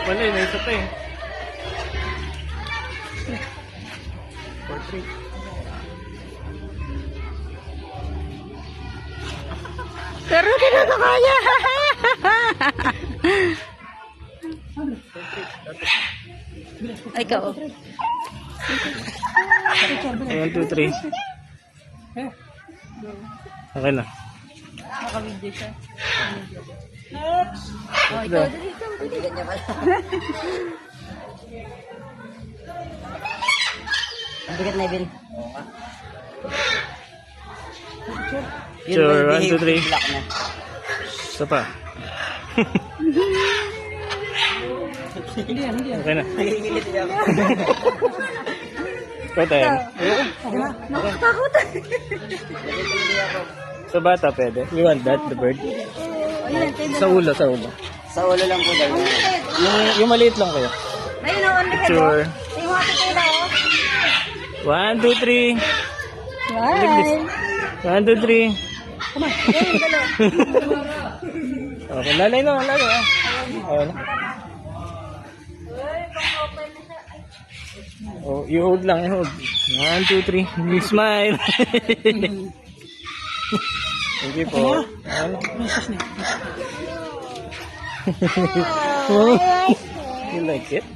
pala eh, may isa pa eh. 4-3. Pero di na ito kaya. Ay, ikaw. 1, 2, 3. Okay na. Naka-video siya. Oh, ikaw. Ang bigat na ibin. Sure, 1, 2, 3. Isa pa. Okay na. Ikaw tayo. Nakakatakot. Sa bata pwede. You want that, the bird? Sa ulo, sa ulo. Sa ulo lang po daw. Yung maliit lang kayo. Ayun o, ang bigat o. Sure. Yung mga tutula o. 1, 2, 3. Bye. 1, 2, 3. Come on. Ayun, dalo. Okay, lalay na, lalay na. Okay na. Oh, you hold lang, you hold. 1, 2, 3. You smile. Thank you po. You like it?